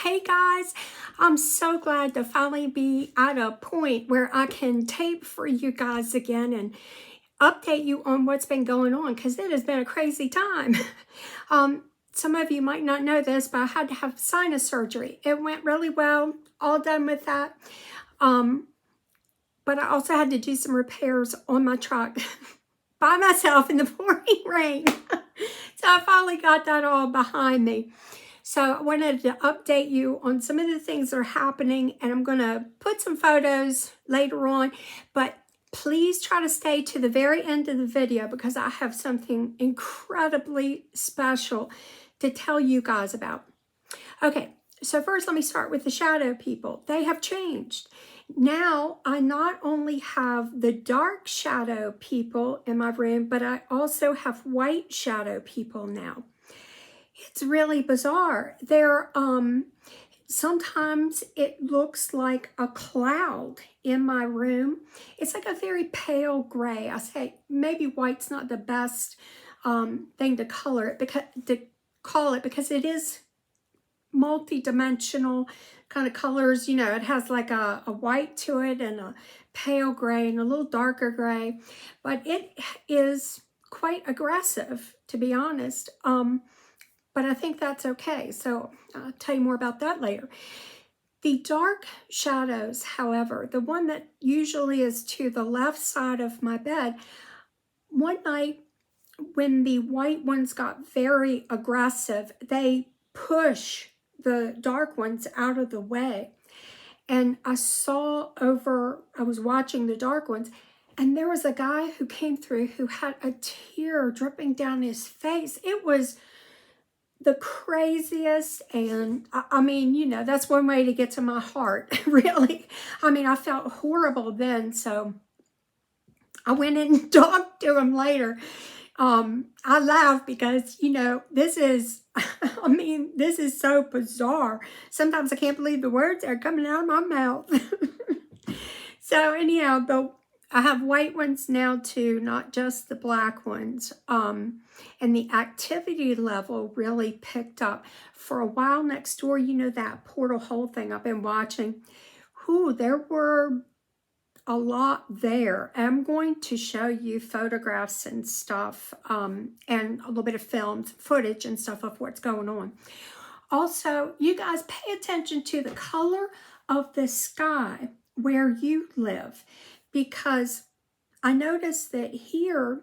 Hey guys, I'm so glad to finally be at a point where I can tape for you guys again and update you on what's been going on, because it has been a crazy time. Some of you might not know this, but I had to have sinus surgery. It went really well, all done with that. But I also had to do some repairs on my truck by myself in the pouring rain. So I finally got that all behind me. So I wanted to update you on some of the things that are happening, and I'm going to put some photos later on, but please try to stay to the very end of the video because I have something incredibly special to tell you guys about. Okay, so first let me start with the shadow people. They have changed. Now I not only have the dark shadow people in my room, but I also have white shadow people now. It's really bizarre. Sometimes it looks like a cloud in my room. It's like a very pale gray. I say maybe white's not the best thing to call it because it is multi-dimensional kind of colors. You know, it has like a white to it and a pale gray and a little darker gray, but it is quite aggressive, to be honest. But I think that's okay. So I'll tell you more about that later. The dark shadows, however, the one that usually is to the left side of my bed, one night when the white ones got very aggressive, they push the dark ones out of the way. And I was watching the dark ones, and there was a guy who came through who had a tear dripping down his face. It was the craziest, and I mean, you know, that's one way to get to my heart, really. I mean, I felt horrible then, so I went in and talked to him later. I laughed because, you know, this is, I mean, this is so bizarre. Sometimes I can't believe the words that are coming out of my mouth. So anyhow, I have white ones now too, not just the black ones. And the activity level really picked up. For a while next door, you know, that portal hole thing I've been watching. There were a lot there. I'm going to show you photographs and stuff, and a little bit of filmed footage and stuff of what's going on. Also, you guys pay attention to the color of the sky where you live, because I noticed that here,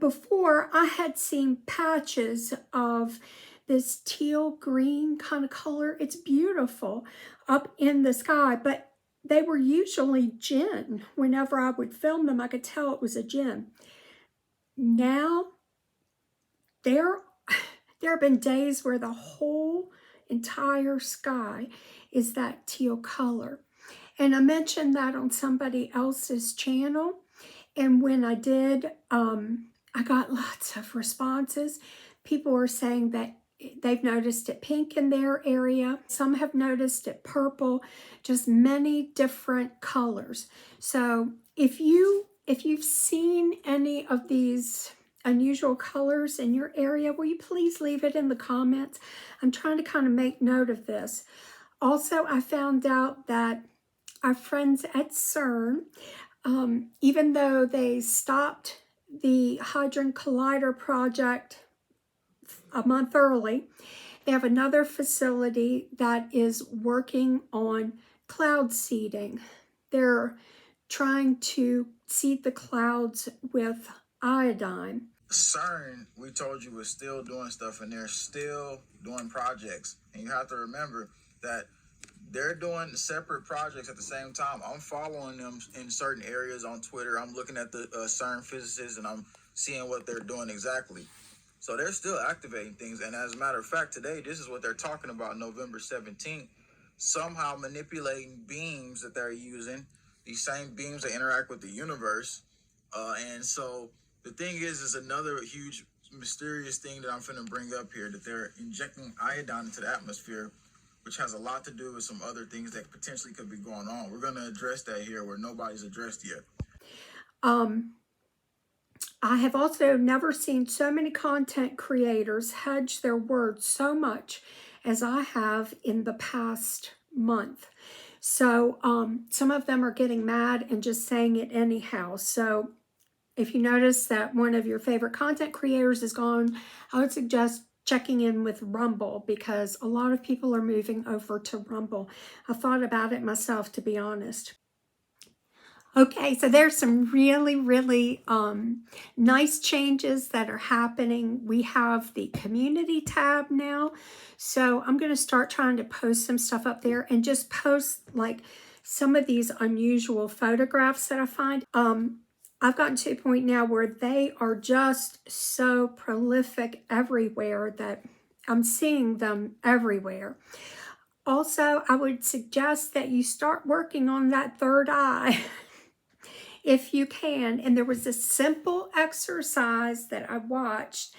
before I had seen patches of this teal green kind of color. It's beautiful up in the sky, but they were usually gin. Whenever I would film them, I could tell it was a gin. Now, there have been days where the whole entire sky is that teal color. And I mentioned that on somebody else's channel. And when I did, I got lots of responses. People were saying that they've noticed it pink in their area. Some have noticed it purple, just many different colors. So if you've seen any of these unusual colors in your area, will you please leave it in the comments? I'm trying to kind of make note of this. Also, I found out that our friends at CERN, even though they stopped the Hadron Collider project a month early, they have another facility that is working on cloud seeding. They're trying to seed the clouds with iodine. CERN, we told you, was still doing stuff, and they're still doing projects. And you have to remember that they're doing separate projects at the same time. I'm following them in certain areas on Twitter. I'm looking at the CERN physicists, and I'm seeing what they're doing exactly. So they're still activating things. And as a matter of fact, today, this is what they're talking about, November 17th, somehow manipulating beams that they're using, these same beams that interact with the universe. And so the thing is another huge mysterious thing that I'm finna bring up here, that they're injecting iodine into the atmosphere, which has a lot to do with some other things that potentially could be going on. We're going to address that here where nobody's addressed yet. I have also never seen so many content creators hedge their words so much as I have in the past month. So some of them are getting mad and just saying it anyhow. So if you notice that one of your favorite content creators is gone, I would suggest checking in with Rumble, because a lot of people are moving over to Rumble. I thought about it myself, to be honest. Okay, so there's some really, really nice changes that are happening. We have the community tab now. So I'm going to start trying to post some stuff up there and just post like some of these unusual photographs that I find. I've gotten to a point now where they are just so prolific everywhere that I'm seeing them everywhere. Also, I would suggest that you start working on that third eye. If you can. And there was a simple exercise that I watched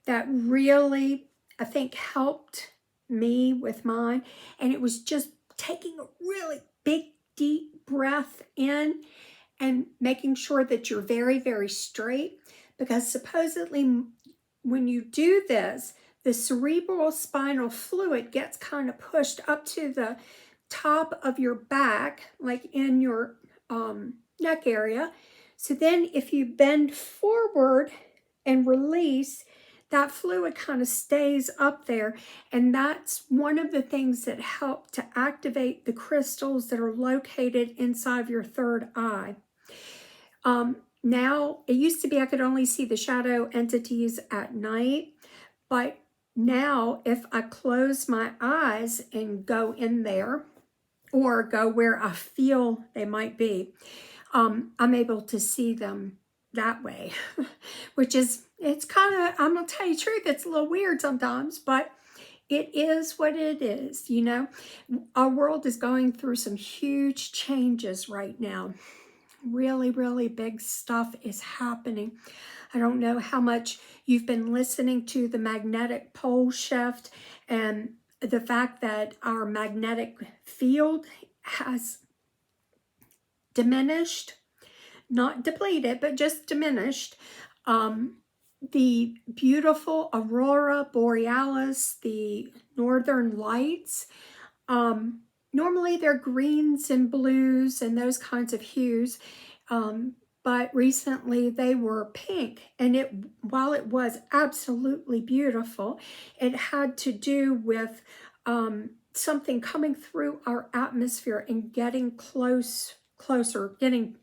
that really, I think, helped me with mine. And it was just taking a really big, deep breath in and making sure that you're very, very straight. Because supposedly when you do this, the cerebral spinal fluid gets kind of pushed up to the top of your back, like in your neck area. So then if you bend forward and release, that fluid kind of stays up there. And that's one of the things that help to activate the crystals that are located inside of your third eye. Now, it used to be I could only see the shadow entities at night, but now if I close my eyes and go in there or go where I feel they might be, I'm able to see them that way, which is, it's kind of, I'm going to tell you the truth, it's a little weird sometimes, but it is what it is, you know. Our world is going through some huge changes right now. Really, really big stuff is happening. I don't know how much you've been listening to the magnetic pole shift and the fact that our magnetic field has diminished, not depleted, but just diminished. The beautiful aurora borealis, the northern lights, normally they're greens and blues and those kinds of hues, but recently they were pink. And while it was absolutely beautiful, it had to do with something coming through our atmosphere and getting closer, getting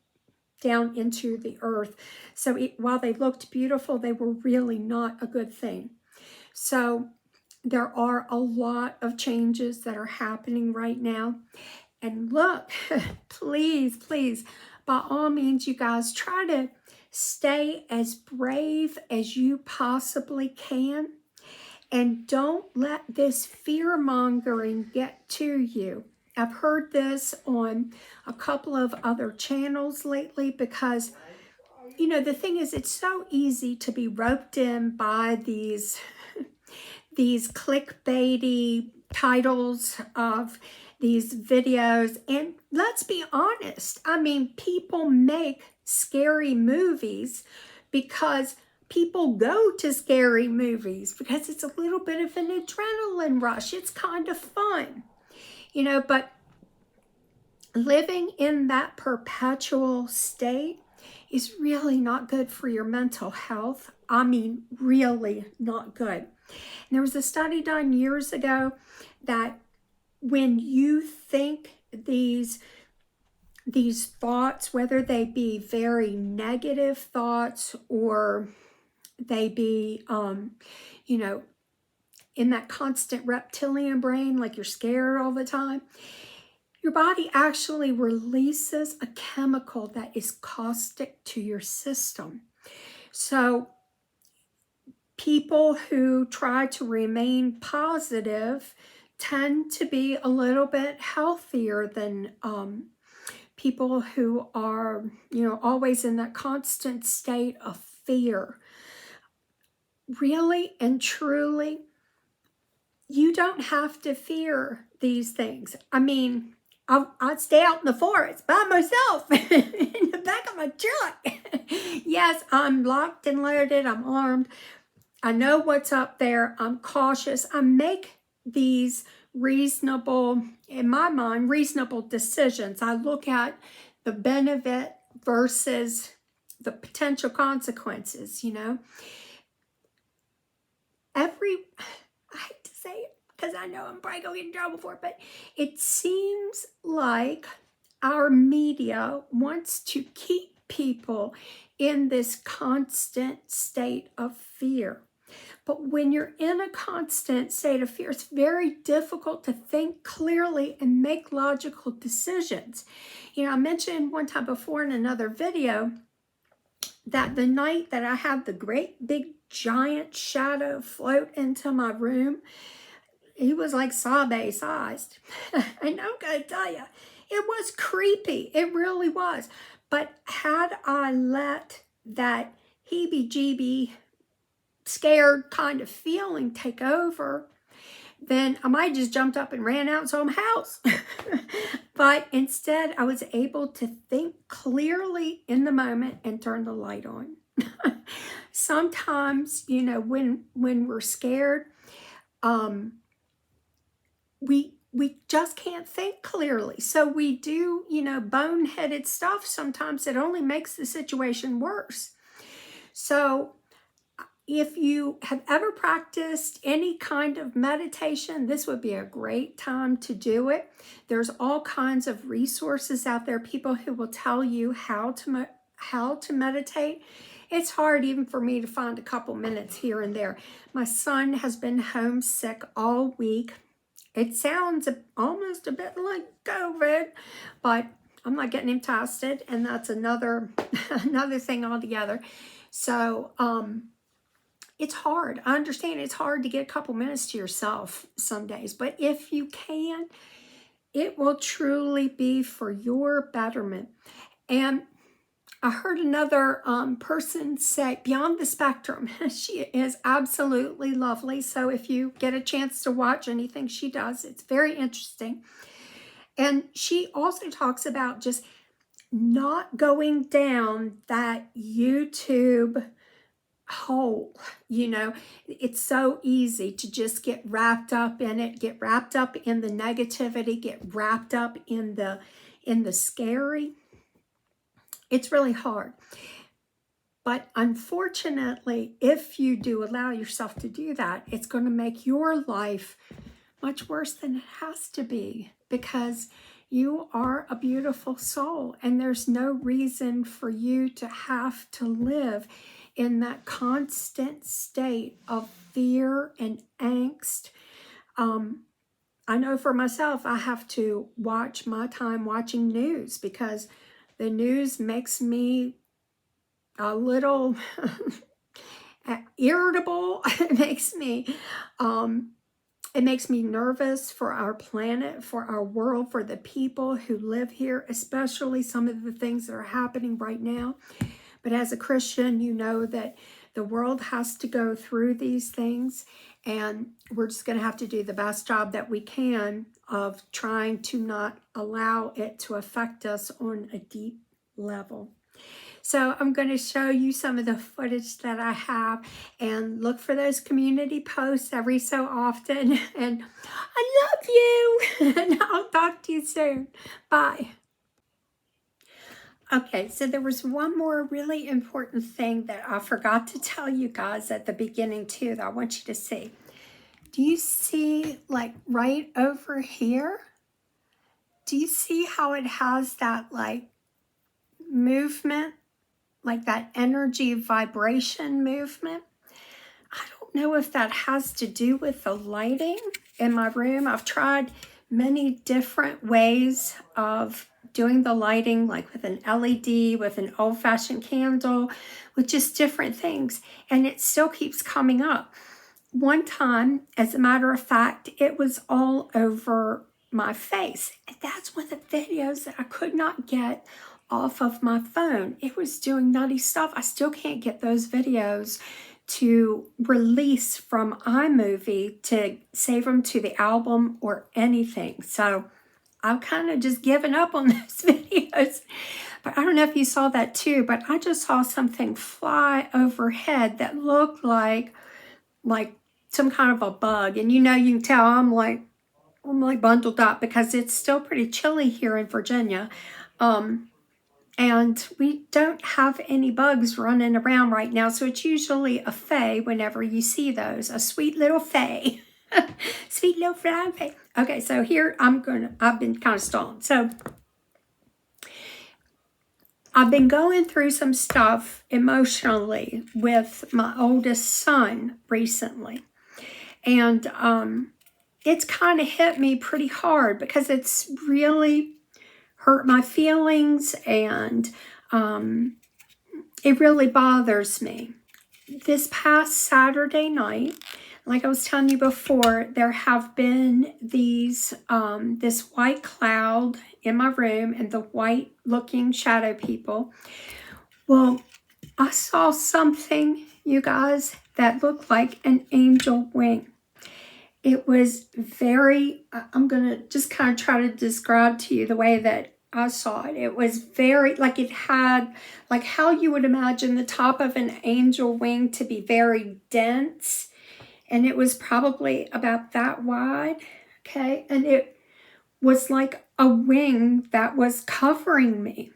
down into the earth. So while they looked beautiful, they were really not a good thing. So there are a lot of changes that are happening right now. And look, please, please, by all means, you guys, try to stay as brave as you possibly can. And don't let this fear-mongering get to you. I've heard this on a couple of other channels lately because, you know, the thing is, it's so easy to be roped in by these clickbaity titles of these videos. And let's be honest, I mean, people make scary movies because people go to scary movies because it's a little bit of an adrenaline rush. It's kind of fun, you know, but living in that perpetual state is really not good for your mental health. I mean, really not good. And there was a study done years ago that when you think these thoughts, whether they be very negative thoughts or they be, you know, in that constant reptilian brain, like you're scared all the time, your body actually releases a chemical that is caustic to your system. So people who try to remain positive tend to be a little bit healthier than people who are, you know, always in that constant state of fear. Really and truly, you don't have to fear these things. I mean, I'd stay out in the forest by myself in the back of my truck. Yes, I'm locked and loaded. I'm armed. I know what's up there. I'm cautious. I make these reasonable, in my mind, reasonable decisions. I look at the benefit versus the potential consequences, you know. I hate to say it because I know I'm probably going to get in trouble for it, but it seems like our media wants to keep people in this constant state of fear. But when you're in a constant state of fear, it's very difficult to think clearly and make logical decisions. You know, I mentioned one time before in another video that the night that I had the great big giant shadow float into my room, he was like Sabe sized. And I'm going to tell you, it was creepy. It really was. But had I let that heebie-jeebie scared kind of feeling take over, then I might just jumped up and ran out some house. But instead, I was able to think clearly in the moment and turn the light on. Sometimes, you know, when we're scared, we just can't think clearly. So we do, you know, boneheaded stuff sometimes that only makes the situation worse. So if you have ever practiced any kind of meditation, this would be a great time to do it. There's all kinds of resources out there, people who will tell you how to meditate. It's hard even for me to find a couple minutes here and there. My son has been homesick all week. It sounds almost a bit like COVID, but I'm not getting him tested, and that's another thing altogether. So, it's hard. I understand it's hard to get a couple minutes to yourself some days, but if you can, it will truly be for your betterment. And I heard another person say, Beyond the Spectrum, she is absolutely lovely. So if you get a chance to watch anything she does, it's very interesting. And she also talks about just not going down that YouTube hole. You know, it's so easy to just get wrapped up in it, get wrapped up in the negativity, get wrapped up in the scary. It's really hard. But unfortunately, if you do allow yourself to do that, it's going to make your life much worse than it has to be, because you are a beautiful soul and there's no reason for you to have to live in that constant state of fear and angst. I know for myself, I have to watch my time watching news, because the news makes me a little irritable. It makes me nervous for our planet, for our world, for the people who live here, especially some of the things that are happening right now. But as a Christian, you know that the world has to go through these things, and we're just going to have to do the best job that we can of trying to not allow it to affect us on a deep level. So I'm going to show you some of the footage that I have, and look for those community posts every so often. And I love you, and I'll talk to you soon. Bye. Okay, so there was one more really important thing that I forgot to tell you guys at the beginning too, that I want you to see. Do you see, like, right over here? Do you see how it has that, like, movement? Like that energy vibration movement? I don't know if that has to do with the lighting in my room. I've tried many different ways of doing the lighting, like with an LED, with an old-fashioned candle, with just different things, and it still keeps coming up. One time, as a matter of fact, it was all over my face, and that's one of the videos that I could not get off of my phone. It was doing nutty stuff. I still can't get those videos to release from iMovie to save them to the album or anything. So I've kind of just given up on those videos. But I don't know if you saw that too, but I just saw something fly overhead that looked like some kind of a bug. And you can tell I'm like bundled up because it's still pretty chilly here in Virginia. And we don't have any bugs running around right now. So it's usually a fay whenever you see those, a sweet little fay. Sweet little flying fay. Okay, so here I've been kind of stalling. So I've been going through some stuff emotionally with my oldest son recently. And it's kind of hit me pretty hard because it's really hurt my feelings, and it really bothers me. This past Saturday night, like I was telling you before, there have been these this white cloud in my room and the white looking shadow people. Well, I saw something, you guys, that looked like an angel wing. It was very, I'm going to just kind of try to describe to you the way that I saw it. It was very, like it had, like how you would imagine the top of an angel wing to be very dense. And it was probably about that wide, okay? And it was like a wing that was covering me.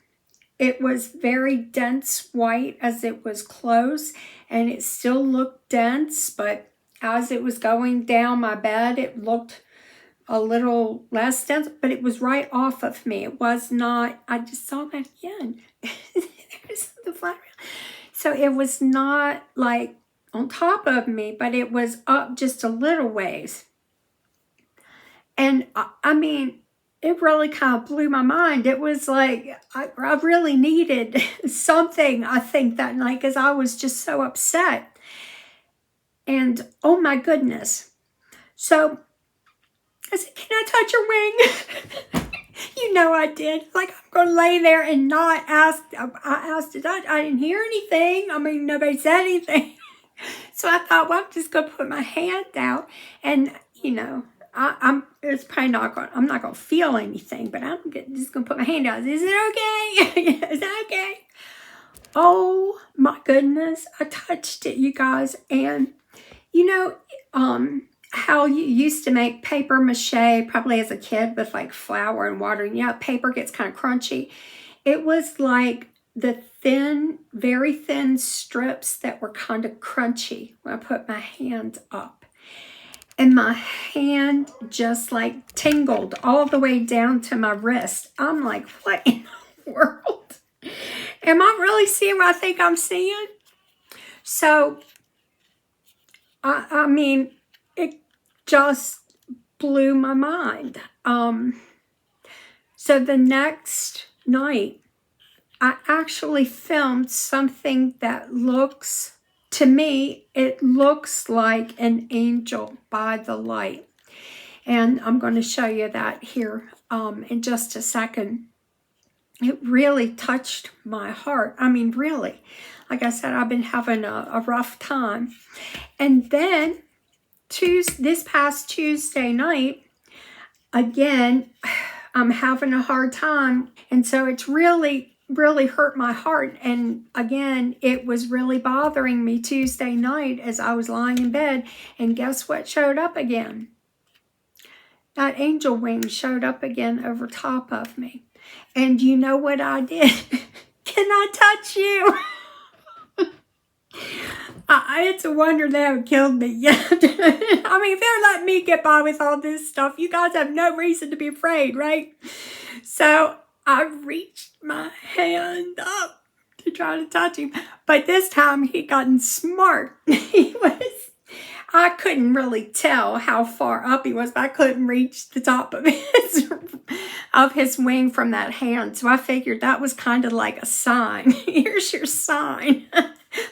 It was very dense white as it was close, and it still looked dense, but as it was going down my bed, it looked a little less dense, but it was right off of me. It was not, I just saw that again. There's the flat rail. So it was not like on top of me, but it was up just a little ways. And I mean, it really kind of blew my mind. It was like, I really needed something, I think, that night because I was just so upset. And oh my goodness. So I said, can I touch your wing? You know I did. Like, I'm going to lay there and not ask. I asked to touch. I didn't hear anything. I mean, nobody said anything. So I thought, well, I'm just going to put my hand out. And, it's probably not going, I'm not going to feel anything, but I'm just going to put my hand out. Is it okay? Is that okay? Oh my goodness. I touched it, you guys. And, how you used to make paper mache, probably as a kid with like flour and water. And yeah, paper gets kind of crunchy. It was like the thin, very thin strips that were kind of crunchy when I put my hand up. And my hand just like tingled all the way down to my wrist. I'm like, what in the world? Am I really seeing what I think I'm seeing? So, I mean, it just blew my mind. So the next night, I actually filmed something that looks, to me, it looks like an angel by the light. And I'm going to show you that here in just a second. It really touched my heart. I mean, really. Like I said, I've been having a rough time. And then this past Tuesday night, again, I'm having a hard time. And so it's really hurt my heart. And again, it was really bothering me Tuesday night as I was lying in bed. And guess what showed up again? That angel wing showed up again over top of me. And you know what I did? Can I touch you? It's a wonder they haven't killed me yet. I mean, if they're letting me get by with all this stuff, you guys have no reason to be afraid, right? So I reached my hand up to try to touch him. But this time he gotten smart. I couldn't really tell how far up he was, but I couldn't reach the top of his wing from that hand. So I figured that was kind of like a sign. Here's your sign.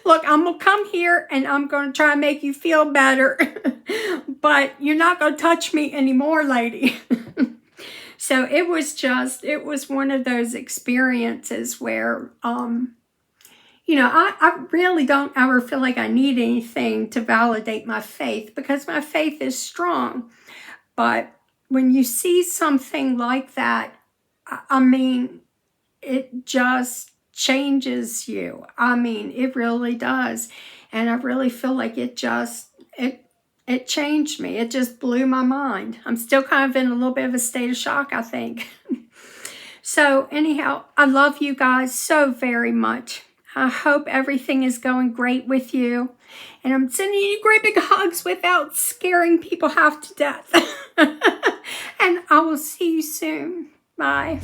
Look, I'm going to come here and I'm going to try and make you feel better. But you're not going to touch me anymore, lady. So it was one of those experiences where, I really don't ever feel like I need anything to validate my faith because my faith is strong. But when you see something like that, I mean, it just changes you. I mean, it really does. And I really feel like it It changed me. It just blew my mind. I'm still kind of in a little bit of a state of shock, I think. So anyhow, I love you guys so very much. I hope everything is going great with you. And I'm sending you great big hugs without scaring people half to death. And I will see you soon. Bye.